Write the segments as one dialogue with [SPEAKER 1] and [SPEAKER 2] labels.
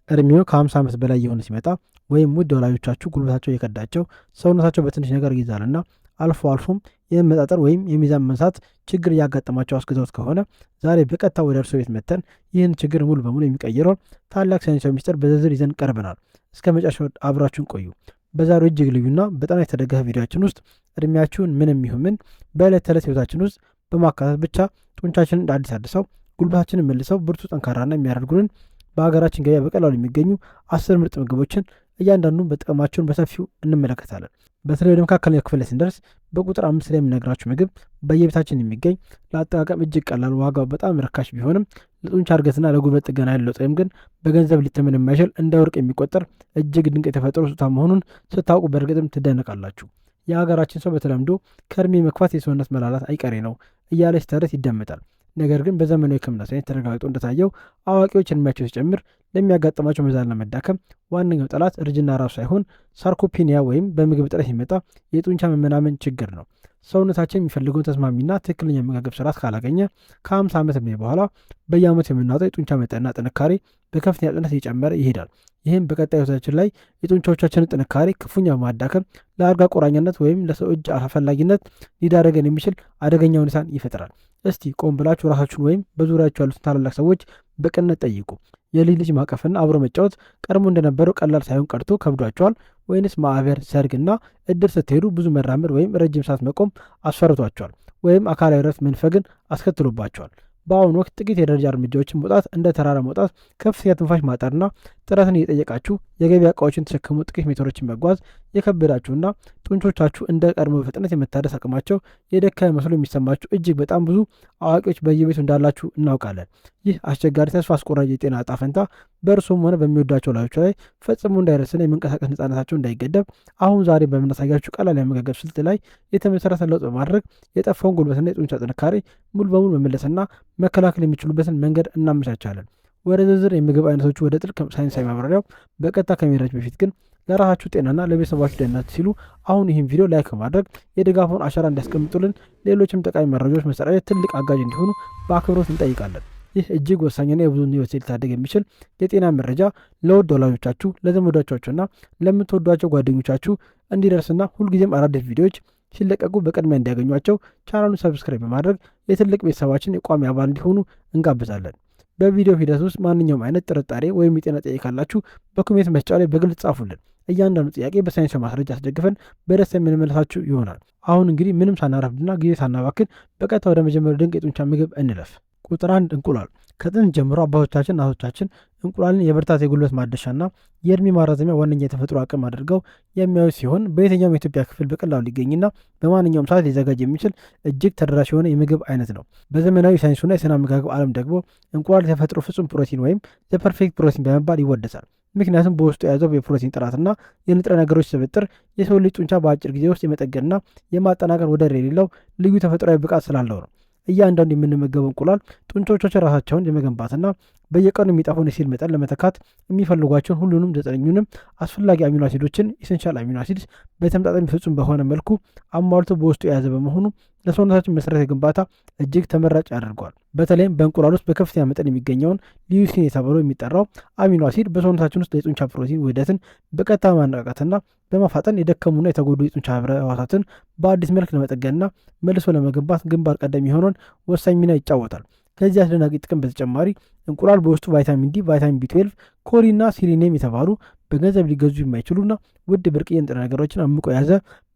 [SPEAKER 1] እድሜው ከ50 ዓመት በላይ የሆነ ሲመጣ ወይም ውድ ወላጆቻችሁ ጉልበታቸው የከዳቸው ሰውነታቸው በትንሽ ነገር ይይዛልና አልፎ አልፎም የመመጣጠር ወይም የሚዛን መንሳት ችግር እያጋጠማቸው አስገዛውት ከሆነ ዛሬ በቀጥታ ወደ እርሶ ቤት መጥተን ይህን ችግር ሙሉ በሙሉ የሚቀይረውን ታላቅ ሳይንሳዊ ሚስጥር በዝርዝር ይዘን ቀርበናል። እስከ መጨረሻው አብራችሁን ቆዩ። በዛሬው እጅግ ልዩና በጣም የተደገፈ ቪዲዮችን ውስጥ እድሜያችሁን ምንም ይሁን ምን በዕለት ተዕለት ህይወታችን ውስጥ በማካተት ብቻ ጡንቻችንን እንደ አዲስ አድሰው ጉልበታችንን መልሰው ብርቱ ጠንካራና የሚያደርጉንን በሀገራችን ገበያ በቀላሉ የሚገኙ 10 ምርጥ ምግቦችን እያንዳንዱን በጥቅማቸውን በሰፊው እንመለከታለን። በተለይ ወደ መካከለኛው ክፍል ላይ ስንደርስ በቁጥር 5 ላይ የምነግራችሁ ምግብ በየቤታችን የሚገኝ ለአጠቃቀም እጅግ ቀላል፣ ዋጋው በጣም ርካሽ ቢሆንም ለጡንቻ እድገትና ለጉልበት ጥገና ያለው ወይም ግን በገንዘብ ሊተመን የማይችል እንደ ወርቅ የሚቆጠር እጅግ ድንቅ የተፈጥሮ ስጦታ መሆኑን ስታውቁ በእርግጥም ትደነቃላችሁ። የሀገራችን ሰው በተለምዶ ከእድሜ መግፋት የሰውነት መላላት አይቀሬ ነው እያለ ሲተረት ይደመጣል። ነገር ግን በዘመናዊ ሕክምና ሳይንስ ተረጋግጦ እንደታየው አዋቂዎች እድሜያቸው ሲጨምር ለሚያጋጥማቸው መዛልና መዳከም ዋነኛው ጠላት እርጅና ራሱ ሳይሆን ሳርኮፒኒያ ወይም በምግብ እጥረት የሚመጣ የጡንቻ መመናመን ችግር ነው። ሰውነታችን የሚፈልገውን ተስማሚና ትክክለኛ የአመጋገብ ስርዓት ካላገኘ ከ50 ዓመት ዕድሜ በኋላ በየዓመቱ የምናወጣው የጡንቻ መጠንና ጥንካሬ በከፍተኛ ፍጥነት እየጨመረ ይሄዳል። ይህም በቀጣይ ህይወታችን ላይ የጡንቻዎቻችንን ጥንካሬ ክፉኛ በማዳከም ለአልጋ ቁራኛነት ወይም ለሰው እጅ አስፈላጊነት ሊዳረገን የሚችል አደገኛ ሁኔታን ይፈጥራል። እስቲ ቆም ብላችሁ ራሳችሁን ወይም በዙሪያችሁ ያሉትን ታላላቅ ሰዎች በቅንነት ጠይቁ። የልጅ ልጅ ማቀፍና አብሮ መጫወት ቀድሞ እንደነበረው ቀላል ሳይሆን ቀርቶ ከብዷቸዋል? ወይንስ ማህበር፣ ሰርግና እድር ስትሄዱ ብዙ መራመድ ወይም ረጅም ሰዓት መቆም አስፈርቷቸዋል? ወይም አካላዊ ረፍት መንፈግን አስከትሎባቸዋል? በአሁኑ ወቅት ጥቂት የደረጃ እርምጃዎችን መውጣት እንደ ተራራ መውጣት፣ ከፍተኛ ትንፋሽ ማጠርና ጥረትን እየጠየቃችሁ የገበያ እቃዎችን ተሸክሙ ጥቂት ሜትሮችን መጓዝ የከበዳችሁና ጡንቾቻችሁ እንደ ቀድሞ በፍጥነት የመታደስ አቅማቸው የደከመ መስሎ የሚሰማችሁ እጅግ በጣም ብዙ አዋቂዎች በየቤቱ እንዳላችሁ እናውቃለን። ይህ አስቸጋሪ ተስፋ አስቆራጭ የጤና ዕጣ ፈንታ በእርሱም ሆነ በሚወዷቸው ወላጆች ላይ ፈጽሞ እንዳይረስና የመንቀሳቀስ ነጻነታቸው እንዳይገደብ አሁን ዛሬ በምናሳያችሁ ቀላል የአመጋገብ ስልት ላይ የተመሰረተ ለውጥ በማድረግ የጠፋውን ጉልበትና የጡንቻ ጥንካሬ ሙሉ በሙሉ መመለስና መከላከል የሚችሉበትን መንገድ እናመቻቻለን። ወደ ዝርዝር የምግብ አይነቶቹ ወደ ጥልቅ ሳይንሳዊ ማብራሪያው በቀጥታ ከመሄዳችሁ በፊት ግን ለራሳችሁ ጤናና ለቤተሰባችሁ ደህንነት ሲሉ አሁን ይህን ቪዲዮ ላይክ በማድረግ የድጋፉን አሻራ እንዲያስቀምጡልን፣ ሌሎችም ጠቃሚ መረጃዎች መሰራጨት ትልቅ አጋዥ እንዲሆኑ በአክብሮት እንጠይቃለን። ይህ እጅግ ወሳኝና የብዙን ሕይወት ሊታደግ የሚችል የጤና መረጃ ለውድ ወላጆቻችሁ፣ ለዘመዶቻችሁና ለምትወዷቸው ጓደኞቻችሁ እንዲደርስና ሁልጊዜም አዳዲስ ቪዲዮዎች ሲለቀቁ በቅድሚያ እንዲያገኟቸው ቻናሉን ሰብስክራይብ በማድረግ የትልቅ ቤተሰባችን የቋሚ አባል እንዲሆኑ እንጋብዛለን። በቪዲዮ ሂደት ውስጥ ማንኛውም አይነት ጥርጣሬ ወይም የጤና ጥያቄ ካላችሁ በኮሜንት መስጫ ላይ በግልጽ ጻፉልን። እያንዳንዱ ጥያቄ በሳይንሳዊ ማስረጃ አስደግፈን በደስታ የምንመለሳችሁ ይሆናል። አሁን እንግዲህ ምንም ሳናረፍድና ጊዜ ሳናባክን በቀጥታ ወደ መጀመሪያው ድንቅ የጡንቻ ምግብ እንለፍ። ቁጥር 1 እንቁላል። ከጥንት ጀምሮ አባቶቻችን እናቶቻችን እንቁላልን የብርታት የጉልበት ማደሻና የእድሜ ማራዘሚያ ዋነኛ የተፈጥሮ አቅም አድርገው የሚያዩ ሲሆን በየትኛውም የኢትዮጵያ ክፍል በቀላሉ ሊገኝና በማንኛውም ሰዓት ሊዘጋጅ የሚችል እጅግ ተደራሽ የሆነ የምግብ አይነት ነው። በዘመናዊ ሳይንሱና የስነ አመጋገብ ዓለም ደግሞ እንቁላል የተፈጥሮ ፍጹም ፕሮቲን ወይም ዘፐርፌክት ፕሮቲን በመባል ይወደሳል። ምክንያቱም በውስጡ የያዘው የፕሮቲን ጥራትና የንጥረ ነገሮች ስብጥር የሰው ልጅ ጡንቻ በአጭር ጊዜ ውስጥ የመጠገንና የማጠናከር ወደር የሌለው ልዩ ተፈጥሯዊ ብቃት ስላለው ነው። እያንዳንዱ የምንመገበው እንቁላል ጡንቻዎቻችን ራሳቸውን የመገንባትና በየቀኑ የሚጠፋውን የሴል መጠን ለመተካት የሚፈልጓቸውን ሁሉንም 9ኙንም አስፈላጊ አሚኖ አሲዶችን ኢሴንሻል አሚኖ አሲድስ በተመጣጣኝ ፍጹም በሆነ መልኩ አሟልቶ በውስጡ የያዘ በመሆኑ ለሰውነታችን መሰረታዊ ግንባታ እጅግ ተመራጭ ያደርገዋል። በተለይም በእንቁላል ውስጥ በከፍተኛ መጠን የሚገኘውን ሊዩሲን የተባለ የሚጠራው አሚኖ አሲድ በሰውነታችን ውስጥ የጡንቻ ፕሮቲን ውህደትን በቀጥታ ማነቃቃትና በማፋጠን የደከሙና የተጎዱ የጡንቻ ህብረ ህዋሳትን በአዲስ መልክ ለመጠገንና መልሶ ለመገንባት ግንባር ቀደም የሆነውን ወሳኝ ሚና ይጫወታል። ከዚህ አስደናቂ ጥቅም በተጨማሪ እንቁላል በውስጡ ቫይታሚን ዲ፣ ቫይታሚን ቢ12፣ ኮሊንና ሲሊኒየም የተባሉ በገንዘብ ሊገዙ የማይችሉና ውድ ብርቅዬ ንጥረ ነገሮችን አምቆ የያዘ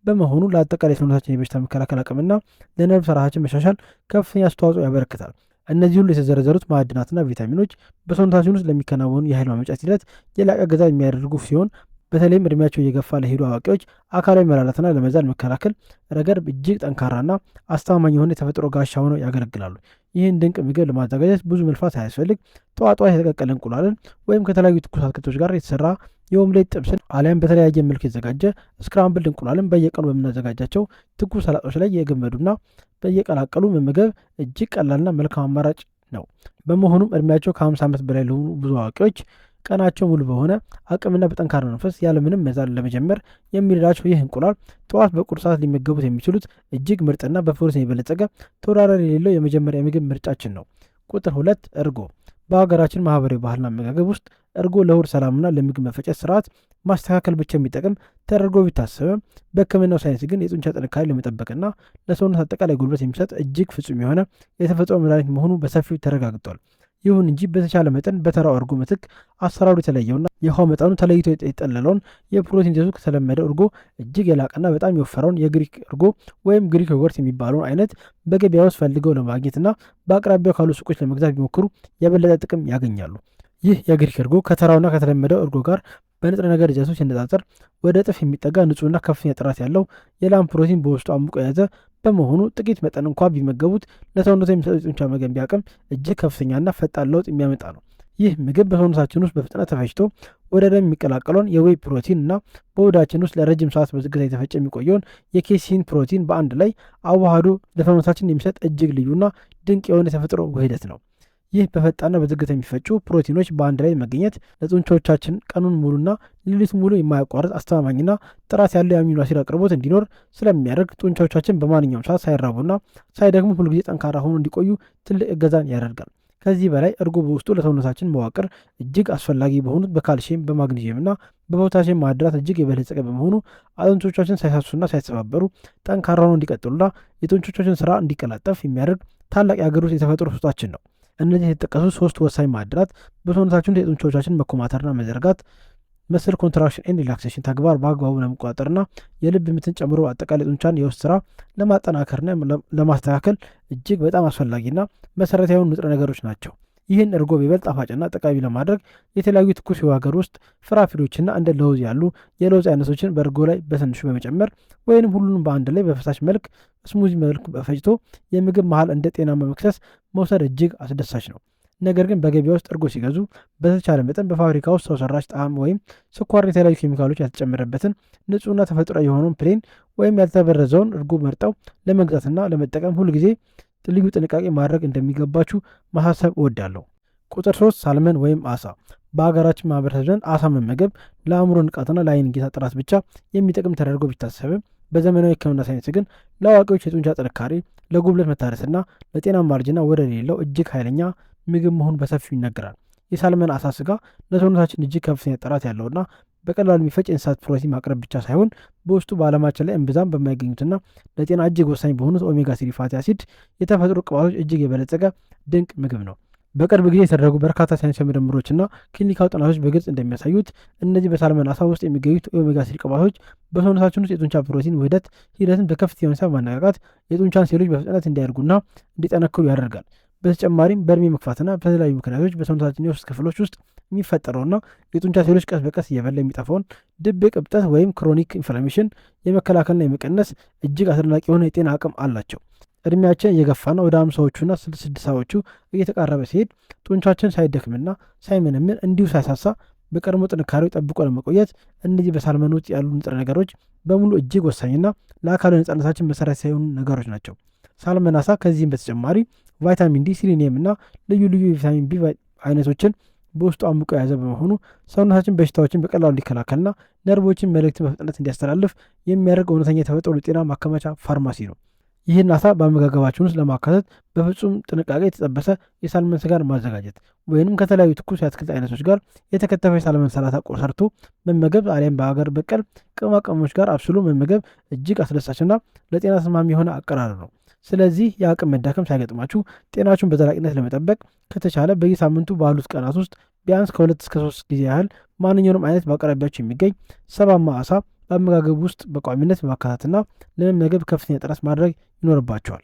[SPEAKER 1] በመሆኑ ለአጠቃላይ ሰውነታችን የበሽታ መከላከል አቅምና ለነርቭ ስርዓታችን መሻሻል ከፍተኛ አስተዋጽኦ ያበረክታል። እነዚህ ሁሉ የተዘረዘሩት ማዕድናትና ቪታሚኖች በሰውነታችን ውስጥ ለሚከናወኑ የኃይል ማመንጨት ሂደት የላቀ እገዛ የሚያደርጉ ሲሆን በተለይም እድሜያቸው እየገፋ ለሄዱ አዋቂዎች አካላዊ መላላትና ለመዛል መከላከል ረገድ እጅግ ጠንካራና አስተማማኝ የሆነ የተፈጥሮ ጋሻ ሆነው ያገለግላሉ። ይህን ድንቅ ምግብ ለማዘጋጀት ብዙ መልፋት ሳያስፈልግ ጠዋት የተቀቀለ እንቁላልን ወይም ከተለያዩ ትኩስ አትክልቶች ጋር የተሰራ የኦምሌት ጥብስን አሊያም በተለያየ መልክ የተዘጋጀ ስክራምብል እንቁላልን በየቀኑ በምናዘጋጃቸው ትኩስ ሰላጦች ላይ የገመዱና በየቀላቀሉ መመገብ እጅግ ቀላልና መልካም አማራጭ ነው። በመሆኑም እድሜያቸው ከ50 ዓመት በላይ ለሆኑ ብዙ አዋቂዎች ቀናቸው ሙሉ በሆነ አቅምና በጠንካራ መንፈስ ያለምንም መዛል ለመጀመር የሚረዳቸው ይህ እንቁላል ጠዋት በቁርስ ሰዓት ሊመገቡት የሚችሉት እጅግ ምርጥና በፕሮቲን የበለጸገ ተወዳዳሪ የሌለው የመጀመሪያ ምግብ ምርጫችን ነው። ቁጥር 2 እርጎ። በሀገራችን ማህበራዊ ባህልና አመጋገብ ውስጥ እርጎ ለሆድ ሰላምና ለምግብ መፈጨት ስርዓት ማስተካከል ብቻ የሚጠቅም ተደርጎ ቢታሰብም በሕክምናው ሳይንስ ግን የጡንቻ ጥንካሬ ለመጠበቅና ለሰውነት አጠቃላይ ጉልበት የሚሰጥ እጅግ ፍጹም የሆነ የተፈጥሮ መድኃኒት መሆኑ በሰፊው ተረጋግጧል። ይሁን እንጂ በተቻለ መጠን በተራው እርጎ ምትክ አሰራሩ የተለየውና የውሃ መጠኑ ተለይቶ የጠለለውን የፕሮቲን ይዘቱ ከተለመደው እርጎ እጅግ የላቀና በጣም የወፈረውን የግሪክ እርጎ ወይም ግሪክ ዮገርት የሚባለውን አይነት በገበያ ውስጥ ፈልገው ለማግኘትና በአቅራቢያው ካሉ ሱቆች ለመግዛት ቢሞክሩ የበለጠ ጥቅም ያገኛሉ። ይህ የግሪክ እርጎ ከተራውና ከተለመደው እርጎ ጋር በንጥረ ነገር ይዘቱ ሲነጻጸር ወደ እጥፍ የሚጠጋ ንጹህና ከፍተኛ ጥራት ያለው የላም ፕሮቲን በውስጡ አምቆ የያዘ በመሆኑ ጥቂት መጠን እንኳ ቢመገቡት ለሰውነቱ የሚሰጠው የጡንቻ መገንቢያ አቅም እጅግ ከፍተኛና ፈጣን ለውጥ የሚያመጣ ነው። ይህ ምግብ በሰውነታችን ውስጥ በፍጥነት ተፈጭቶ ወደ ደም የሚቀላቀለውን የዌይ ፕሮቲን እና በሆዳችን ውስጥ ለረጅም ሰዓት በዝግታ የተፈጨ የሚቆየውን የኬሲን ፕሮቲን በአንድ ላይ አዋህዶ ለሰውነታችን የሚሰጥ እጅግ ልዩና ድንቅ የሆነ የተፈጥሮ ውህደት ነው። ይህ በፈጣንና በዝግታ የሚፈጩ ፕሮቲኖች በአንድ ላይ መገኘት ለጡንቻዎቻችን ቀኑን ሙሉና ሌሊት ሙሉ የማያቋርጥ አስተማማኝና ጥራት ያለው የአሚኖ አሲድ አቅርቦት እንዲኖር ስለሚያደርግ ጡንቻዎቻችን በማንኛውም ሰዓት ሳይራቡና ሳይደግሙ ሁልጊዜ ጠንካራ ሆኖ እንዲቆዩ ትልቅ እገዛን ያደርጋል። ከዚህ በላይ እርጎ በውስጡ ለሰውነታችን መዋቅር እጅግ አስፈላጊ በሆኑት በካልሲየም፣ በማግኒዚየምና በፖታሲየም ማዕድናት እጅግ የበለጸገ በመሆኑ አጥንቶቻችን ሳይሳሱና ሳይሰባበሩ ጠንካራ ሆነው እንዲቀጥሉና የጡንቻዎቻችን ስራ እንዲቀላጠፍ የሚያደርግ ታላቅ የአገር ውስጥ የተፈጥሮ ስጦታችን ነው። እነዚህ የተጠቀሱ 3 ወሳኝ ማዕድናት በሰውነታችን የጡንቻዎቻችን መኮማተርና መዘርጋት መሰል ኮንትራክሽን ኤንድ ሪላክሴሽን ተግባር በአግባቡ ለመቆጣጠርና የልብ ምትን ጨምሮ አጠቃላይ ጡንቻን የውስጥ ስራ ለማጠናከርና ለማስተካከል እጅግ በጣም አስፈላጊና መሰረታዊ የሆኑ ንጥረ ነገሮች ናቸው። ይህን እርጎ ይበልጥ ጣፋጭና ጠቃሚ ለማድረግ የተለያዩ ትኩስ የሀገር ውስጥ ፍራፍሬዎችና እንደ ለውዝ ያሉ የለውዝ አይነቶችን በእርጎ ላይ በትንሹ በመጨመር ወይንም ሁሉንም በአንድ ላይ በፈሳሽ መልክ ስሙዚ መልክ በፈጭቶ የምግብ መሃል እንደ ጤናማ መክሰስ መውሰድ እጅግ አስደሳች ነው። ነገር ግን በገበያ ውስጥ እርጎ ሲገዙ በተቻለ መጠን በፋብሪካ ውስጥ ሰው ሰራሽ ጣዕም ወይም ስኳር፣ የተለያዩ ኬሚካሎች ያልተጨመረበትን ንጹህና ተፈጥሯዊ የሆነውን ፕሌን ወይም ያልተበረዘውን እርጎ መርጠው ለመግዛትና ለመጠቀም ሁል ጊዜ ልዩ ጥንቃቄ ማድረግ እንደሚገባችሁ ማሳሰብ እወዳለሁ። ቁጥር 3 ሳልመን ወይም አሳ። በሀገራችን ማህበረሰብ ዘንድ አሳ መመገብ ለአእምሮ ንቃትና ለአይን እይታ ጥራት ብቻ የሚጠቅም ተደርጎ ቢታሰብም በዘመናዊ ሕክምና ሳይንስ ግን ለአዋቂዎች የጡንቻ ጥንካሬ፣ ለጉብለት መታደስና ለጤናማ እርጅና ወደር የሌለው እጅግ ኃይለኛ ምግብ መሆኑ በሰፊው ይነገራል። የሳልመን አሳ ስጋ ለሰውነታችን እጅግ ከፍተኛ ጥራት ያለውና በቀላሉ የሚፈጭ የእንስሳት ፕሮቲን ማቅረብ ብቻ ሳይሆን በውስጡ በዓለማችን ላይ እምብዛም በማይገኙትና ለጤና እጅግ ወሳኝ በሆኑት ኦሜጋ 3 ፋቲ አሲድ የተፈጥሮ ቅባቶች እጅግ የበለጸገ ድንቅ ምግብ ነው። በቅርብ ጊዜ የተደረጉ በርካታ ሳይንሳዊ ምርምሮችና ክሊኒካዊ ጥናቶች በግልጽ እንደሚያሳዩት እነዚህ በሳልመን አሳ ውስጥ የሚገኙት የኦሜጋ 3 ቅባቶች በሰውነታችን ውስጥ የጡንቻ ፕሮቲን ውህደት ሂደትን በከፍተኛ ሁኔታ ማነቃቃት የጡንቻን ሴሎች በፍጥነት እንዲያደርጉና እንዲጠነክሩ ያደርጋል። በተጨማሪም በእድሜ መግፋትና በተለያዩ ምክንያቶች በሰውነታችን የውስጥ ክፍሎች ውስጥ የሚፈጠረውና የጡንቻ ሴሎች ቀስ በቀስ እየበላ የሚጠፋውን ድብቅ እብጠት ወይም ክሮኒክ ኢንፍላሜሽን የመከላከልና የመቀነስ እጅግ አስደናቂ የሆነ የጤና አቅም አላቸው። እድሜያችን እየገፋና ወደ 50ዎቹና 60ዎቹ እየተቃረበ ሲሄድ ጡንቻችን ሳይደክምና ሳይመነምን እንዲሁ ሳይሳሳ በቀድሞ ጥንካሬው ጠብቆ ለመቆየት እነዚህ በሳልመን ውስጥ ያሉ ንጥረ ነገሮች በሙሉ እጅግ ወሳኝና ለአካላዊ ነጻነታችን መሰረታዊ የሆኑ ነገሮች ናቸው። ሳልመን አሳ ከዚህም በተጨማሪ ቫይታሚን ዲ፣ ሲሊኒየም እና ልዩ ልዩ የቪታሚን ቢ አይነቶችን በውስጡ አምቆ የያዘ በመሆኑ ሰውነታችን በሽታዎችን በቀላሉ እንዲከላከልና ነርቮችን መልእክትን በፍጥነት እንዲያስተላልፍ የሚያደርግ እውነተኛ የተፈጥሮ የጤና ማከማቻ ፋርማሲ ነው። ይህን አሳ በአመጋገባችን ውስጥ ለማካተት በፍጹም ጥንቃቄ የተጠበሰ የሳልመን ስጋን ማዘጋጀት ወይንም ከተለያዩ ትኩስ የአትክልት አይነቶች ጋር የተከተፈ የሳልመን ሰላጣ ሰርቶ መመገብ አሊያም በሀገር በቀል ቅመማ ቅመሞች ጋር አብስሎ መመገብ እጅግ አስደሳችና ለጤና ተስማሚ የሆነ አቀራረብ ነው። ስለዚህ የአቅም መዳከም ሳይገጥማችሁ ጤናችሁን በዘላቂነት ለመጠበቅ ከተቻለ በየሳምንቱ ባሉት ቀናት ውስጥ ቢያንስ ከ2 እስከ 3 ጊዜ ያህል ማንኛውንም አይነት በአቅራቢያችሁ የሚገኝ ሰባማ አሳ በአመጋገብ ውስጥ በቋሚነት በማካተትና ለመመገብ ከፍተኛ ጥረት ማድረግ ይኖርባቸዋል።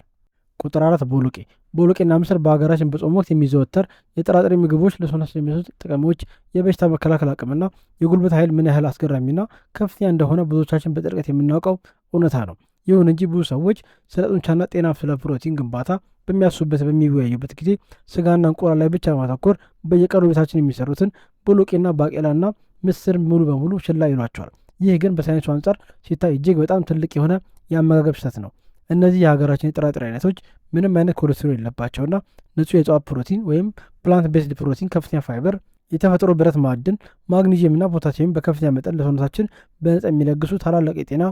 [SPEAKER 1] ቁጥር 4 ቦሎቄ። ቦሎቄና ምስር በሀገራችን በጾም ወቅት የሚዘወተር የጥራጥሬ ምግቦች ለሰውነት የሚሰጡት ጥቅሞች የበሽታ መከላከል አቅምና የጉልበት ኃይል ምን ያህል አስገራሚና ከፍተኛ እንደሆነ ብዙዎቻችን በጥልቀት የምናውቀው እውነታ ነው። ይሁን እንጂ ብዙ ሰዎች ስለ ጡንቻና ጤና፣ ስለ ፕሮቲን ግንባታ በሚወያዩበት ጊዜ ስጋና እንቁላል ላይ ብቻ በማተኮር በየቀኑ ቤታችን የሚሰሩትን ቦሎቄና ባቄላና ምስር ሙሉ በሙሉ ችላ ይሏቸዋል። ይህ ግን በሳይንሱ አንጻር ሲታይ እጅግ በጣም ትልቅ የሆነ የአመጋገብ ስህተት ነው። እነዚህ የሀገራችን የጥራጥሬ አይነቶች ምንም አይነት ኮሌስትሮል የለባቸውና ንጹህ የእጽዋት ፕሮቲን ወይም ፕላንት ቤስድ ፕሮቲን፣ ከፍተኛ ፋይበር፣ የተፈጥሮ ብረት ማዕድን፣ ማግኒዚየምና ፖታሲየም በከፍተኛ መጠን ለሰውነታችን በነጻ የሚለግሱ ታላላቅ የጤና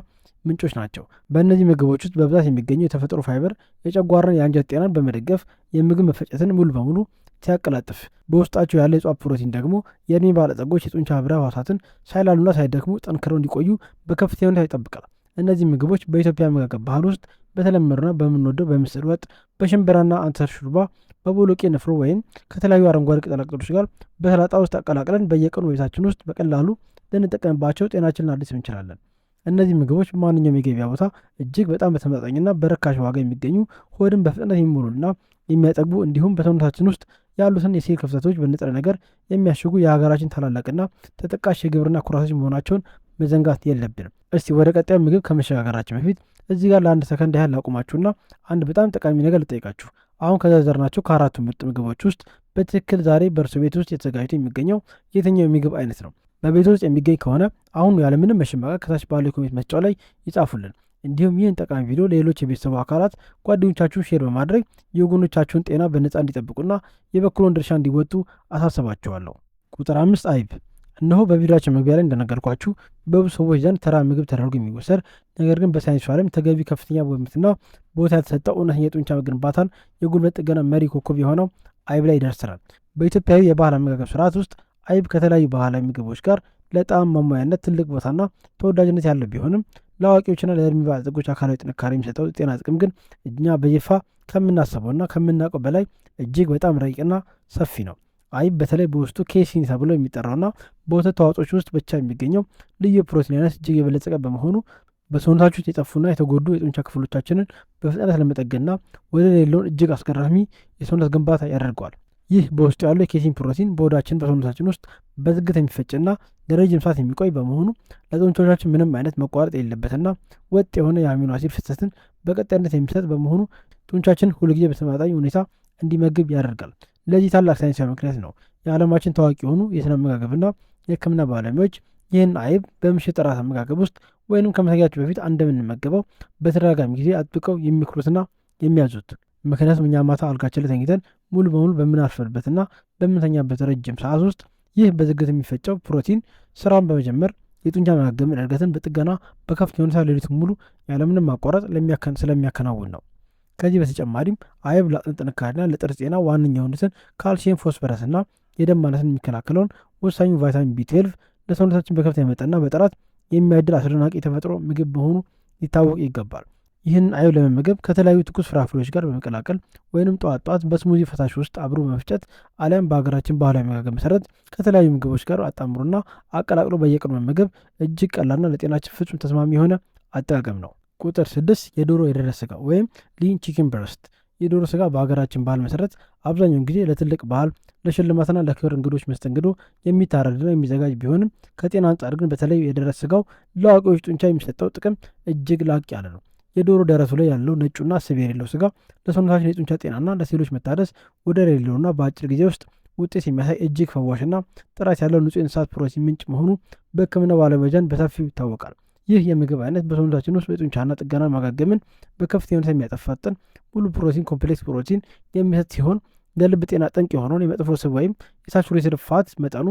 [SPEAKER 1] ምንጮች ናቸው። በእነዚህ ምግቦች ውስጥ በብዛት የሚገኘው የተፈጥሮ ፋይበር የጨጓራን የአንጀት ጤናን በመደገፍ የምግብ መፈጨትን ሙሉ በሙሉ ሲያቀላጥፍ፣ በውስጣቸው ያለ የእጽዋት ፕሮቲን ደግሞ የእድሜ ባለጸጎች የጡንቻ ህብረ ህዋሳትን ሳይላሉና ሳይደክሙ ጠንክረው እንዲቆዩ በከፍተኛ ሁኔታ ይጠብቃል። እነዚህ ምግቦች በኢትዮጵያ አመጋገብ ባህል ውስጥ በተለመዱና በምንወደው በምስር ወጥ፣ በሽምብራና አንሰር ሹርባ፣ በቦሎቄ ንፍሮ ወይም ከተለያዩ አረንጓዴ ቅጠላቅጠሎች ጋር በሰላጣ ውስጥ አቀላቅለን በየቀኑ ቤታችን ውስጥ በቀላሉ ልንጠቀምባቸው ጤናችንን አዲስ እንችላለን። እነዚህ ምግቦች በማንኛውም የገበያ ቦታ እጅግ በጣም በተመጣጣኝና በርካሽ ዋጋ የሚገኙ ሆድን በፍጥነት የሚሞሉና የሚያጠግቡ እንዲሁም በሰውነታችን ውስጥ ያሉትን የሴል ክፍተቶች በንጥረ ነገር የሚያሽጉ የሀገራችን ታላላቅና ተጠቃሽ የግብርና ኩራቶች መሆናቸውን መዘንጋት የለብንም። እስቲ ወደ ቀጣዩ ምግብ ከመሸጋገራችን በፊት እዚህ ጋር ለአንድ ሰከንድ ያህል ላቁማችሁና አንድ በጣም ጠቃሚ ነገር ልጠይቃችሁ። አሁን ከዘረዘርናቸው ከአራቱ ምርጥ ምግቦች ውስጥ በትክክል ዛሬ በእርሶ ቤት ውስጥ የተዘጋጅቶ የሚገኘው የትኛው የምግብ አይነት ነው? በቤት ውስጥ የሚገኝ ከሆነ አሁን ያለምንም መሸማቀቅ ከታች ባለው የኮሜንት መስጫው ላይ ይጻፉልን። እንዲሁም ይህን ጠቃሚ ቪዲዮ ለሌሎች የቤተሰቡ አካላት ጓደኞቻችሁን ሼር በማድረግ የወገኖቻችሁን ጤና በነፃ እንዲጠብቁና የበኩሉን ድርሻ እንዲወጡ አሳስባቸዋለሁ። ቁጥር 5 አይብ። እነሆ በቪዲዮችን መግቢያ ላይ እንደነገርኳችሁ በብዙ ሰዎች ዘንድ ተራ ምግብ ተደርጎ የሚወሰድ ነገር ግን በሳይንሱ ዓለም ተገቢ ከፍተኛ ቦታና ቦታ ያልተሰጠው እውነተኛ የጡንቻ ግንባታን የጉልበት ጥገና መሪ ኮከብ የሆነው አይብ ላይ ይደርሰናል። በኢትዮጵያዊ የባህል አመጋገብ ስርዓት ውስጥ አይብ ከተለያዩ ባህላዊ ምግቦች ጋር ለጣዕም ማሟያነት ትልቅ ቦታና ተወዳጅነት ያለው ቢሆንም ለአዋቂዎችና ለእድሜ ባለጸጎች አካላዊ ጥንካሬ የሚሰጠው ጤና ጥቅም ግን እኛ በይፋ ከምናስበውና ከምናውቀው በላይ እጅግ በጣም ረቂቅና ሰፊ ነው። አይብ በተለይ በውስጡ ኬሲን ተብሎ የሚጠራውና በወተት ተዋጽኦች ውስጥ ብቻ የሚገኘው ልዩ ፕሮቲን አይነት እጅግ የበለጸገ በመሆኑ በሰውነታችሁ ውስጥ የጠፉና የተጎዱ የጡንቻ ክፍሎቻችንን በፍጥነት ለመጠገንና ወደ ሌለውን እጅግ አስገራሚ የሰውነት ግንባታ ያደርገዋል። ይህ በውስጡ ያለው የኬሲን ፕሮቲን በሆዳችን በሰውነታችን ውስጥ በዝግት የሚፈጭና ለረጅም ሰዓት የሚቆይ በመሆኑ ለጡንቻዎቻችን ምንም አይነት መቋረጥ የሌለበትና ወጥ የሆነ የአሚኖ አሲድ ፍሰትን በቀጣይነት የሚሰጥ በመሆኑ ጡንቻችን ሁልጊዜ በተመጣጣኝ ሁኔታ እንዲመግብ ያደርጋል። ለዚህ ታላቅ ሳይንሳዊ ምክንያት ነው የዓለማችን ታዋቂ የሆኑ የስነ አመጋገብና የሕክምና ባለሙያዎች ይህን አይብ በምሽት እራት አመጋገብ ውስጥ ወይንም ከመተኛታችን በፊት እንደምንመገበው በተደጋጋሚ ጊዜ አጥብቀው የሚመክሩትና የሚያዙት። ምክንያቱም እኛ ማታ አልጋችን ላይ ተኝተን ሙሉ በሙሉ በምናርፍበትና በምንተኛበት ረጅም ሰዓት ውስጥ ይህ በዝግት የሚፈጨው ፕሮቲን ስራውን በመጀመር የጡንቻ ማገገምን እድገትን በጥገና በከፍተኛ ሁኔታ ሌሊቱን ሙሉ ያለምንም ማቋረጥ ስለሚያከናውን ነው። ከዚህ በተጨማሪም አይብ ለአጥንት ጥንካሬና ለጥርስ ጤና ዋነኛ የሆኑትን ካልሲየም፣ ፎስፈረስና የደም ማነስን የሚከላከለውን ወሳኙ ቫይታሚን ቢ12 ለሰውነታችን በከፍተኛ መጠንና በጥራት የሚያድል አስደናቂ የተፈጥሮ ምግብ መሆኑ ሊታወቅ ይገባል። ይህን አይብ ለመመገብ ከተለያዩ ትኩስ ፍራፍሬዎች ጋር በመቀላቀል ወይንም ጠዋት ጠዋት በስሙዚ ፈሳሽ ውስጥ አብሮ በመፍጨት አሊያም በሀገራችን ባህላዊ አመጋገብ መሰረት ከተለያዩ ምግቦች ጋር አጣምሮና አቀላቅሎ በየቀኑ መመገብ እጅግ ቀላልና ለጤናችን ፍጹም ተስማሚ የሆነ አጠቃቀም ነው። ቁጥር 6 የዶሮ የደረሰ ስጋ ወይም ሊን ቺክን ብረስት። የዶሮ ስጋ በሀገራችን ባህል መሰረት አብዛኛውን ጊዜ ለትልቅ ባህል፣ ለሽልማትና ለክብር እንግዶች መስተንግዶ የሚታረድና የሚዘጋጅ ቢሆንም ከጤና አንጻር ግን በተለይ የደረሰ ስጋው ለአዋቂዎች ጡንቻ የሚሰጠው ጥቅም እጅግ ላቅ ያለ ነው። የዶሮ ደረቱ ላይ ያለው ነጩና ስብ የሌለው ስጋ ለሰውነታችን የጡንቻ ጤናና ለሴሎች መታደስ ወደር የሌለውና በአጭር ጊዜ ውስጥ ውጤት የሚያሳይ እጅግ ፈዋሽና ጥራት ያለው ንጹህ የእንስሳት ፕሮቲን ምንጭ መሆኑ በሕክምና ባለሙያዎች በሰፊው ይታወቃል። ይህ የምግብ አይነት በሰውነታችን ውስጥ በጡንቻና ጥገና ማገገምን በከፍተኛ ሁኔታ የሚያጠፋጥን ሙሉ ፕሮቲን ኮምፕሌክስ ፕሮቲን የሚሰጥ ሲሆን ለልብ ጤና ጠንቅ የሆነውን የመጥፎ ስብ ወይም የሳቹሬትድ ፋት መጠኑ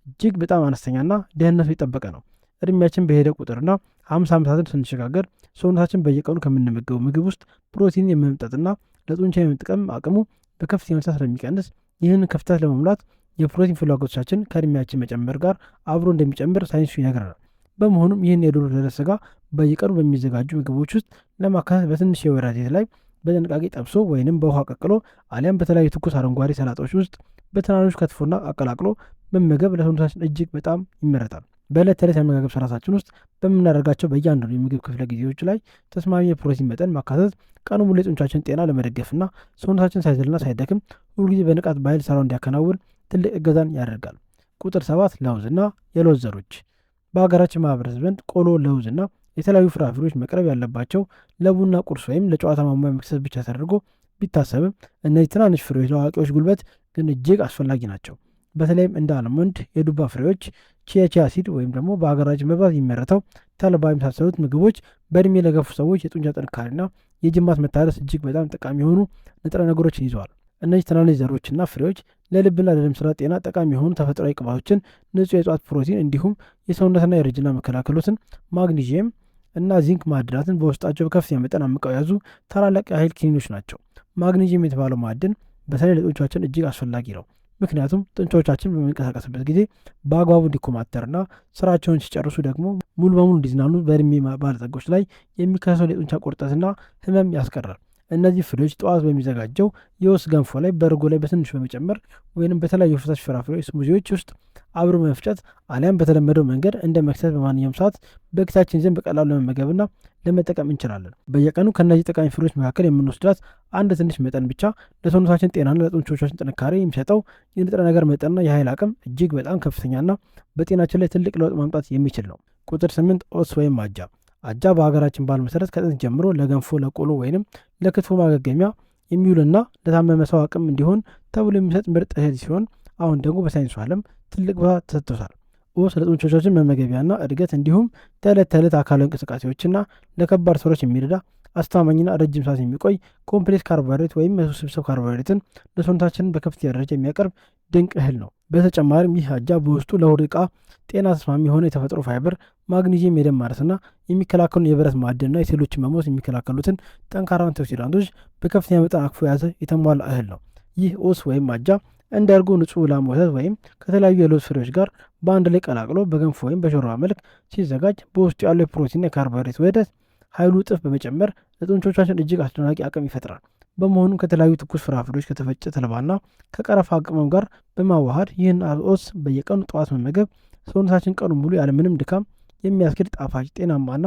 [SPEAKER 1] እጅግ በጣም አነስተኛና ደህንነቱ የጠበቀ ነው። እድሜያችን በሄደ ቁጥርና 50 ዓመታትን ስንሸጋገር ሰውነታችን በየቀኑ ከምንመገበው ምግብ ውስጥ ፕሮቲን የመምጠጥና ለጡንቻ የመጥቀም አቅሙ በከፍተኛ ሁኔታ ስለሚቀንስ ይህን ክፍተት ለመሙላት የፕሮቲን ፍላጎቶቻችን ከእድሜያችን መጨመር ጋር አብሮ እንደሚጨምር ሳይንሱ ይነግረናል። በመሆኑም ይህን የዶሮ ደረሰ ስጋ በየቀኑ በሚዘጋጁ ምግቦች ውስጥ ለማካተት በትንሽ የወይራ ዘይት ላይ በጥንቃቄ ጠብሶ ወይንም በውሃ ቀቅሎ አሊያም በተለያዩ ትኩስ አረንጓዴ ሰላጣዎች ውስጥ በትናንሽ ከትፎና አቀላቅሎ መመገብ ለሰውነታችን እጅግ በጣም ይመረጣል። በዕለት ተዕለት የአመጋገብ ስርዓታችን ውስጥ በምናደርጋቸው በእያንዳንዱ የምግብ ክፍለ ጊዜዎች ላይ ተስማሚ የፕሮቲን መጠን ማካተት ቀኑ ሙሉ የጡንቻችን ጤና ለመደገፍና ሰውነታችን ሳይዝልና ሳይደክም ሁልጊዜ በንቃት በኃይል ስራውን እንዲያከናውን ትልቅ እገዛን ያደርጋል። ቁጥር 7 ለውዝና የለውዝ ዘሮች። በሀገራችን ማህበረሰብ ዘንድ ቆሎ፣ ለውዝና የተለያዩ ፍራፍሬዎች መቅረብ ያለባቸው ለቡና ቁርስ ወይም ለጨዋታ ማሟያ መክሰስ ብቻ ተደርጎ ቢታሰብም እነዚህ ትናንሽ ፍሬዎች ለአዋቂዎች ጉልበት ግን እጅግ አስፈላጊ ናቸው። በተለይም እንደ አልሞንድ፣ የዱባ ፍሬዎች፣ ቺያ ሲድ ወይም ደግሞ በሀገራችን በብዛት የሚመረተው ተልባ የመሳሰሉት ምግቦች በእድሜ ለገፉ ሰዎች የጡንቻ ጥንካሬና የጅማት መታደስ እጅግ በጣም ጠቃሚ የሆኑ ንጥረ ነገሮችን ይዘዋል። እነዚህ ትናንሽ ዘሮችና ፍሬዎች ለልብና ለደም ስርዓት ጤና ጠቃሚ የሆኑ ተፈጥሯዊ ቅባቶችን፣ ንጹህ የእጽዋት ፕሮቲን እንዲሁም የሰውነትና የእርጅና መከላከሎትን፣ ማግኒዥየም እና ዚንክ ማዕድናትን በውስጣቸው በከፍተኛ መጠን አምቀው የያዙ ታላላቅ የኃይል ክኒኖች ናቸው። ማግኒዥየም የተባለው ማዕድን በተለይ ለጡንቻችን እጅግ አስፈላጊ ነው። ምክንያቱም ጡንቻዎቻችን በሚንቀሳቀስበት ጊዜ በአግባቡ እንዲኮማተርና ስራቸውን ሲጨርሱ ደግሞ ሙሉ በሙሉ እንዲዝናኑ በእድሜ ባለጸጎች ላይ የሚከሰተውን የጡንቻ ቁርጠትና ህመም ያስቀራል። እነዚህ ፍሬዎች ጠዋት በሚዘጋጀው የኦትስ ገንፎ ላይ በእርጎ ላይ በትንሹ በመጨመር ወይንም በተለያዩ ፈሳሽ ፍራፍሬዎች ስሙዚዎች ውስጥ አብሮ መፍጨት አሊያም በተለመደው መንገድ እንደ መክሰስ በማንኛውም ሰዓት በፊታችን ይዘን በቀላሉ ለመመገብና ለመጠቀም እንችላለን። በየቀኑ ከእነዚህ ጠቃሚ ፍሬዎች መካከል የምንወስዳት አንድ ትንሽ መጠን ብቻ ለሰውነታችን ጤናና ለጡንቻዎቻችን ጥንካሬ የሚሰጠው የንጥረ ነገር መጠንና የኃይል አቅም እጅግ በጣም ከፍተኛና በጤናችን ላይ ትልቅ ለውጥ ማምጣት የሚችል ነው። ቁጥር 8 ኦትስ ወይም አጃ። አጃ በሀገራችን ባህል መሰረት ከጥንት ጀምሮ ለገንፎ፣ ለቆሎ ወይንም ለክትፎ ማገገሚያ የሚውልና ለታመመ ሰው አቅም እንዲሆን ተብሎ የሚሰጥ ምርጥ እህል ሲሆን አሁን ደግሞ በሳይንሱ ዓለም ትልቅ ቦታ ተሰጥቶታል። ኦትስ ለጡንቻዎቻችን መመገቢያና እድገት እንዲሁም ተዕለት ተዕለት አካላዊ እንቅስቃሴዎችና ለከባድ ስራዎች የሚረዳ አስተማማኝና ረጅም ሰዓት የሚቆይ ኮምፕሌክስ ካርቦሃይድሬት ወይም ውስብስብ ካርቦሃይድሬትን ለሰውነታችንን በከፍተኛ ደረጃ የሚያቀርብ ድንቅ እህል ነው። በተጨማሪም ይህ አጃ በውስጡ ለሆድ ዕቃ ጤና ተስማሚ የሆነ የተፈጥሮ ፋይበር፣ ማግኒዚየም፣ የደም ማነስና የሚከላከሉን የብረት ማዕድንና የሴሎችን መሞት የሚከላከሉትን ጠንካራ አንቲኦክሲዳንቶች በከፍተኛ መጠን አቅፎ የያዘ የተሟላ እህል ነው። ይህ ኦትስ ወይም አጃ እንደ እርጎ፣ ንጹህ ላም ወተት ወይም ከተለያዩ የለውዝ ፍሬዎች ጋር በአንድ ላይ ቀላቅሎ በገንፎ ወይም በሾርባ መልክ ሲዘጋጅ በውስጡ ያለው የፕሮቲንና የካርቦሃይድሬት ውህደት ኃይሉ እጥፍ በመጨመር ለጡንቻዎቻችን እጅግ አስደናቂ አቅም ይፈጥራል። በመሆኑም ከተለያዩ ትኩስ ፍራፍሬዎች ከተፈጨ ተልባና ከቀረፋ ቅመም ጋር በማዋሃድ ይህን ኦትስ በየቀኑ ጠዋት መመገብ ሰውነታችን ቀኑ ሙሉ ያለምንም ድካም የሚያስኬድ ጣፋጭ፣ ጤናማና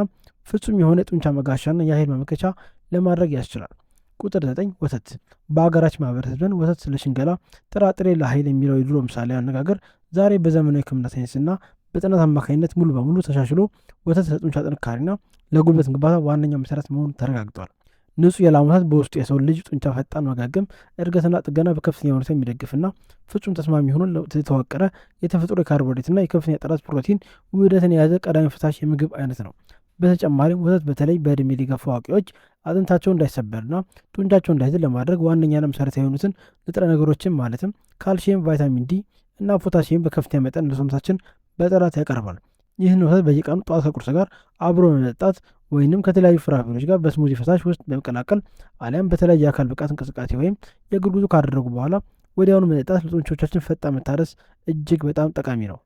[SPEAKER 1] ፍጹም የሆነ ጡንቻ መጋሻና የኃይል ማመከቻ ለማድረግ ያስችላል። ቁጥር 9 ወተት። በሀገራችን ማህበረሰብ ዘንድ ወተት ለሽንገላ፣ ጥራጥሬ ለኃይል የሚለው የድሮ ምሳሌ አነጋገር ዛሬ በዘመናዊ ሕክምና ሳይንስና በጥናት አማካኝነት ሙሉ በሙሉ ተሻሽሎ ወተት ለጡንቻ ጥንካሬና ለጉልበት ግንባታ ዋነኛው መሰረት መሆኑ ተረጋግጧል። ንጹህ የላም ወተት በውስጡ የሰው ልጅ ጡንቻ ፈጣን ማገገም፣ እድገትና ጥገና በከፍተኛ ሁኔታ የሚደግፍና ፍጹም ተስማሚ ሆኖ የተዋቀረ የተፈጥሮ የካርቦሃይድሬትና የከፍተኛ ጥራት ፕሮቲን ውህደትን የያዘ ቀዳሚ ፈሳሽ የምግብ አይነት ነው። በተጨማሪም ወተት በተለይ በእድሜ ሊገፉ አዋቂዎች አጥንታቸው እንዳይሰበርና ጡንቻቸው እንዳይዝል ለማድረግ ዋነኛና መሰረታዊ የሆኑትን ንጥረ ነገሮችን ማለትም ካልሲየም፣ ቫይታሚን ዲ እና ፖታሲየም በከፍተኛ መጠን ለሰውነታችን በጥራት ያቀርባል። ይህን ወተት በየቀኑ ጠዋት ከቁርስ ጋር አብሮ በመጠጣት ወይንም ከተለያዩ ፍራፍሬዎች ጋር በስሙዚ ፈሳሽ ውስጥ በመቀላቀል አሊያም በተለያየ የአካል ብቃት እንቅስቃሴ ወይም የእግር ጉዞ ካደረጉ በኋላ ወዲያውኑ መጠጣት ለጡንቻዎቻችን ፈጣን መታደስ እጅግ በጣም ጠቃሚ ነው።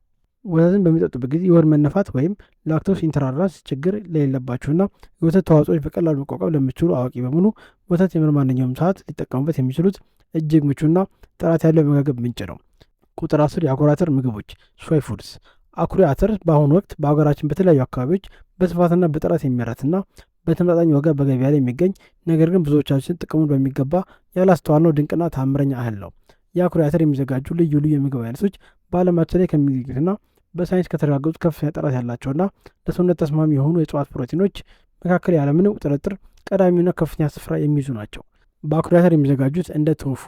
[SPEAKER 1] ወተትን በሚጠጡበት ጊዜ የሆድ መነፋት ወይም ላክቶስ ኢንተራራንስ ችግር ለሌለባቸውና የወተት ተዋጽኦች በቀላሉ መቋቋም ለሚችሉ አዋቂ በሙሉ ወተት ማንኛውም ሰዓት ሊጠቀሙበት የሚችሉት እጅግ ምቹና ጥራት ያለው የመመገብ ምንጭ ነው። ቁጥር 10 የአኩሪ አተር ምግቦች ሶይ ፉድስ። አኩሪ አተር በአሁኑ ወቅት በሀገራችን በተለያዩ አካባቢዎች በስፋትና በጥራት የሚመረትና በተመጣጣኝ ዋጋ በገበያ ላይ የሚገኝ ነገር ግን ብዙዎቻችን ጥቅሙን በሚገባ ያላስተዋልነው ድንቅና ታምረኛ እህል ነው። የአኩሪ አተር የሚዘጋጁ ልዩ ልዩ የምግብ አይነቶች በዓለማችን ላይ ከሚገኙትና በሳይንስ ከተረጋገጡ ከፍተኛ ጥራት ያላቸውና ለሰውነት ተስማሚ የሆኑ የእጽዋት ፕሮቲኖች መካከል ያለምንም ጥርጥር ቀዳሚውና ከፍተኛ ስፍራ የሚይዙ ናቸው። በአኩሪ አተር የሚዘጋጁት እንደ ቶፉ፣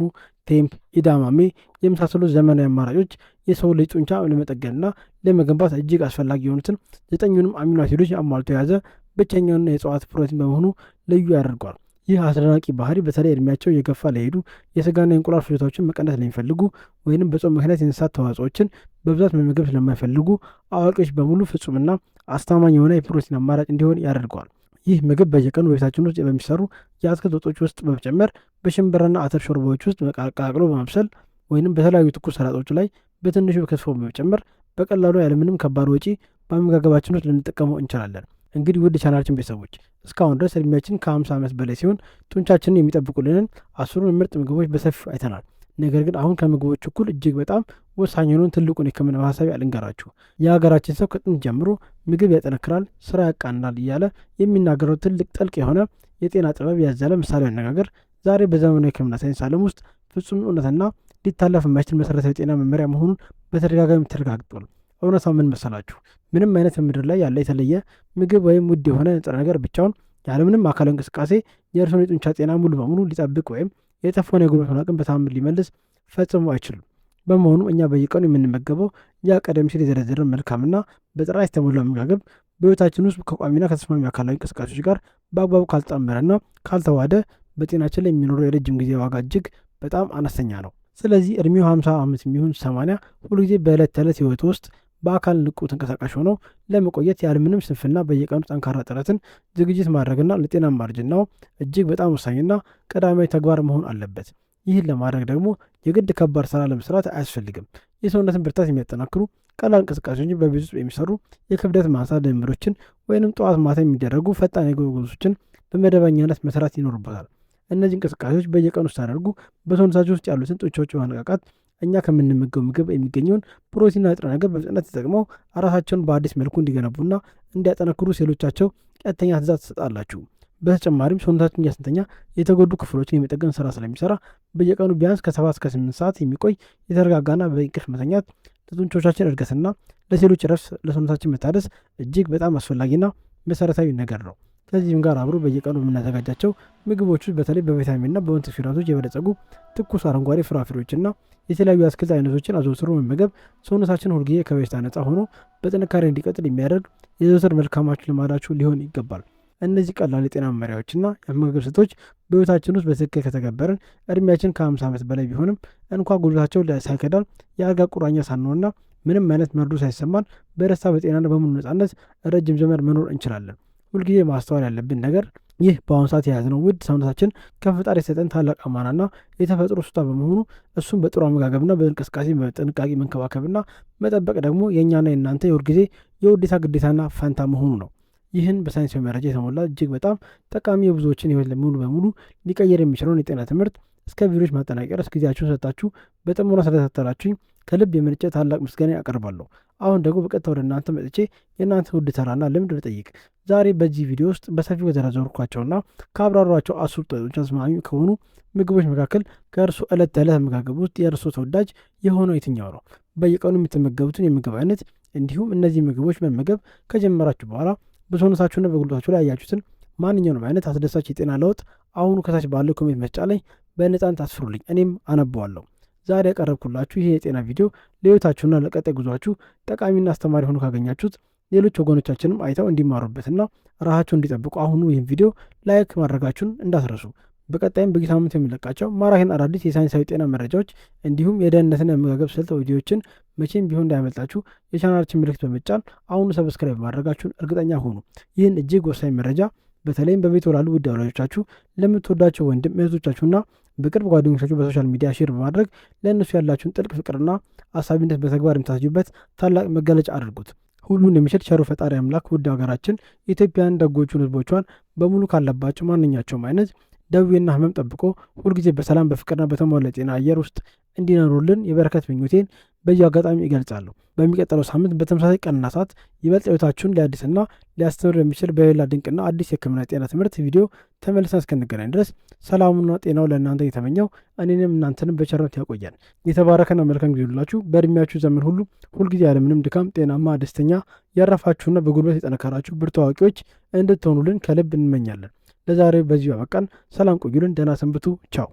[SPEAKER 1] ቴምፕ፣ ኢዳማሜ የመሳሰሉት ዘመናዊ አማራጮች የሰው ልጅ ጡንቻ ለመጠገንና ለመገንባት እጅግ አስፈላጊ የሆኑትን 9ኙንም አሚኖ አሲዶች አሟልቶ የያዘ ብቸኛውና የእጽዋት ፕሮቲን በመሆኑ ልዩ ያደርገዋል። ይህ አስደናቂ ባህሪ በተለይ እድሜያቸው እየገፋ ለሄዱ የስጋና የእንቁላል ፍጆታዎችን መቀነስ ለሚፈልጉ ወይንም በጾም ምክንያት የእንስሳት ተዋጽኦችን በብዛት መመገብ ስለማይፈልጉ አዋቂዎች በሙሉ ፍጹምና አስተማማኝ የሆነ የፕሮቲን አማራጭ እንዲሆን ያደርገዋል። ይህ ምግብ በየቀኑ በቤታችን ውስጥ በሚሰሩ የአትክልት ወጦች ውስጥ በመጨመር በሽምብራና አተር ሾርባዎች ውስጥ ቀላቅሎ በማብሰል ወይንም በተለያዩ ትኩስ ሰላጦች ላይ በትንሹ ከትፎ በመጨመር በቀላሉ ያለምንም ከባድ ወጪ በአመጋገባችን ውስጥ ልንጠቀመው እንችላለን። እንግዲህ ውድ ቻናላችን ቤተሰቦች እስካሁን ድረስ እድሜያችን ከ50 ዓመት በላይ ሲሆን ጡንቻችንን የሚጠብቁልንን 10ሩን ምርጥ ምግቦች በሰፊው አይተናል። ነገር ግን አሁን ከምግቦች እኩል እጅግ በጣም ወሳኝ የሆኑን ትልቁን የሕክምና ማሳሰቢያ ልንገራችሁ። የሀገራችን ሰው ከጥንት ጀምሮ ምግብ ያጠነክራል፣ ስራ ያቃናል እያለ የሚናገረው ትልቅ ጥልቅ የሆነ የጤና ጥበብ ያዘለ ምሳሌ አነጋገር ዛሬ በዘመናዊ ሕክምና ሳይንስ ዓለም ውስጥ ፍጹም እውነትና ሊታለፍ የማይችል መሰረታዊ ጤና መመሪያ መሆኑን በተደጋጋሚ ተረጋግጧል። እውነታው ምን መሰላችሁ? ምንም አይነት ምድር ላይ ያለ የተለየ ምግብ ወይም ውድ የሆነ ንጥረ ነገር ብቻውን ያለምንም አካላዊ እንቅስቃሴ የእርስዎን የጡንቻ ጤና ሙሉ በሙሉ ሊጠብቅ ወይም የጠፋውን የጉልበቱን አቅም በታምር ሊመልስ ፈጽሞ አይችልም። በመሆኑ እኛ በየቀኑ የምንመገበው ያ ቀደም ሲል የዘረዘረን መልካምና በጥራት የተሞላ አመጋገብ በሕይወታችን ውስጥ ከቋሚና ከተስማሚ አካላዊ እንቅስቃሴዎች ጋር በአግባቡ ካልተጣመረና ካልተዋሃደ በጤናችን ላይ የሚኖረው የረጅም ጊዜ ዋጋ እጅግ በጣም አነስተኛ ነው። ስለዚህ እድሜው 50 ዓመት የሚሆን 80 ሁልጊዜ በዕለት ተዕለት ሕይወት ውስጥ በአካል ንቁ ተንቀሳቃሽ ሆነው ለመቆየት ያለምንም ስንፍና በየቀኑ ጠንካራ ጥረትን ዝግጅት ማድረግና ለጤናማ እርጅናው እጅግ በጣም ወሳኝና ቀዳማዊ ተግባር መሆን አለበት። ይህን ለማድረግ ደግሞ የግድ ከባድ ስራ ለመስራት አያስፈልግም። የሰውነትን ብርታት የሚያጠናክሩ ቀላል እንቅስቃሴዎችን፣ በቤት ውስጥ የሚሰሩ የክብደት ማንሳት ልምምዶችን ወይንም ጠዋት ማታ የሚደረጉ ፈጣን የእግር ጉዞዎችን በመደበኛነት መስራት ይኖርበታል። እነዚህ እንቅስቃሴዎች በየቀኑ ስታደርጉ በሰውነታችሁ ውስጥ ያሉትን ጡንቻዎች በማነቃቃት እኛ ከምንመገው ምግብ የሚገኘውን ፕሮቲንና ንጥረ ነገር በፍጥነት ተጠቅመው ራሳቸውን በአዲስ መልኩ እንዲገነቡና እንዲያጠነክሩ ሴሎቻቸው ቀጥተኛ ትእዛዝ ትሰጣላችሁ። በተጨማሪም ሰውነታችን እያስንተኛ የተጎዱ ክፍሎችን የመጠገን ስራ ስለሚሰራ በየቀኑ ቢያንስ ከ7 እስከ 8 ሰዓት የሚቆይ የተረጋጋና በእንቅልፍ መተኛት ለጡንቻዎቻችን እድገትና ለሴሎች ረፍት፣ ለሰውነታችን መታደስ እጅግ በጣም አስፈላጊና መሰረታዊ ነገር ነው። ከዚህም ጋር አብሮ በየቀኑ የምናዘጋጃቸው ምግቦች ውስጥ በተለይ በቪታሚንና በአንቲኦክሲዳንቶች የበለጸጉ ትኩስ አረንጓዴ ፍራፍሬዎችና የተለያዩ አትክልት አይነቶችን አዘውትሮ መመገብ ሰውነታችን ሁልጊዜ ከበሽታ ነጻ ሆኖ በጥንካሬ እንዲቀጥል የሚያደርግ የዘወትር መልካማችሁ ልማዳችሁ ሊሆን ይገባል። እነዚህ ቀላል የጤና መመሪያዎችና የአመጋገብ ስልቶች በሕይወታችን ውስጥ በትክክል ከተገበርን እድሜያችን ከ50 ዓመት በላይ ቢሆንም እንኳ ጉልበታቸው ሳይከዳን የአልጋ ቁራኛ ሳንሆንና ምንም አይነት መርዶ ሳይሰማን በደስታ በጤናና በሙሉ ነጻነት ረጅም ዘመን መኖር እንችላለን። ሁልጊዜ ማስተዋል ያለብን ነገር ይህ በአሁኑ ሰዓት የያዝነው ውድ ሰውነታችን ከፈጣሪ የሰጠን ታላቅ አማናና የተፈጥሮ ስጦታ በመሆኑ እሱም በጥሩ አመጋገብና በእንቅስቃሴ በጥንቃቄ መንከባከብና መጠበቅ ደግሞ የእኛና የእናንተ የሁልጊዜ የውዴታ ግዴታና ፈንታ መሆኑ ነው። ይህን በሳይንሳዊ መረጃ የተሞላ እጅግ በጣም ጠቃሚ የብዙዎችን ህይወት ሙሉ በሙሉ ሊቀየር የሚችለውን የጤና ትምህርት እስከ ቪዲዮች ማጠናቀቂያ ድረስ ጊዜያችሁን ሰጣችሁ በጥሞና ስለተከታተላችሁኝ ከልብ የመነጨ ታላቅ ምስጋና ያቀርባለሁ። አሁን ደግሞ በቀጥታ ወደ እናንተ መጥቼ የእናንተ ውድ ተራና ልምድ ልጠይቅ። ዛሬ በዚህ ቪዲዮ ውስጥ በሰፊው ከተዘረዘርኳቸውና ከአብራሯቸው 10 ውጤቶች ተስማሚ ከሆኑ ምግቦች መካከል ከእርሱ ዕለት ተዕለት አመጋገብ ውስጥ የእርሱ ተወዳጅ የሆነው የትኛው ነው? በየቀኑ የምትመገቡትን የምግብ አይነት እንዲሁም እነዚህ ምግቦች መመገብ ከጀመራችሁ በኋላ በሰውነታችሁና በጉልበታችሁ ላይ ያያችሁትን ማንኛውንም አይነት አስደሳች የጤና ለውጥ አሁኑ ከታች ባለው ኮሜንት መስጫ ላይ በነፃነት አስፍሩልኝ፣ እኔም አነበዋለሁ። ዛሬ ያቀረብኩላችሁ ይህ የጤና ቪዲዮ ለሕይወታችሁና ለቀጣይ ጉዟችሁ ጠቃሚና አስተማሪ ሆኖ ካገኛችሁት ሌሎች ወገኖቻችንም አይተው እንዲማሩበትና ራሳቸውን እንዲጠብቁ አሁኑ ይህን ቪዲዮ ላይክ ማድረጋችሁን እንዳትረሱ። በቀጣይም በየሳምንቱ የሚለቃቸው ማራኪና አዳዲስ የሳይንሳዊ ጤና መረጃዎች እንዲሁም የደህንነትና የአመጋገብ ስልት ቪዲዮዎችን መቼም ቢሆን እንዳያመልጣችሁ የቻናላችን ምልክት በመጫን አሁኑ ሰብስክራይብ ማድረጋችሁን እርግጠኛ ሆኑ። ይህን እጅግ ወሳኝ መረጃ በተለይም በቤት ላሉ ውድ ወላጆቻችሁ፣ ለምትወዳቸው ወንድም እህቶቻችሁና በቅርብ ጓደኞቻችሁ በሶሻል ሚዲያ ሼር በማድረግ ለእነሱ ያላችሁን ጥልቅ ፍቅርና አሳቢነት በተግባር የምታሳዩበት ታላቅ መገለጫ አድርጉት። ሁሉን የሚችል ቸሩ ፈጣሪ አምላክ ውድ ሀገራችን ኢትዮጵያን ደጎቹን ሕዝቦቿን በሙሉ ካለባቸው ማንኛቸውም አይነት ደዌና ሕመም ጠብቆ ሁልጊዜ በሰላም በፍቅርና በተሟላ ጤና አየር ውስጥ እንዲኖሩልን የበረከት ምኞቴን በዚህ አጋጣሚ ይገልጻለሁ። በሚቀጥለው ሳምንት በተመሳሳይ ቀንና ሰዓት ይበልጥ ሕይወታችሁን ሊያድስና ሊያስተምር የሚችል በሌላ ድንቅና አዲስ የሕክምና ጤና ትምህርት ቪዲዮ ተመልሰን እስክንገናኝ ድረስ ሰላሙና ጤናው ለእናንተ እየተመኘው እኔንም እናንተንም በቸርነት ያቆያል። የተባረከና መልካም ጊዜ ሁላችሁ በእድሜያችሁ ዘመን ሁሉ ሁልጊዜ ያለምንም ድካም ጤናማ፣ ደስተኛ፣ ያረፋችሁና በጉልበት የጠነከራችሁ ብርቱ አዋቂዎች እንድትሆኑልን ከልብ እንመኛለን። ለዛሬው በዚሁ አበቃን። ሰላም ቆዩልን። ደህና ሰንብቱ። ቻው።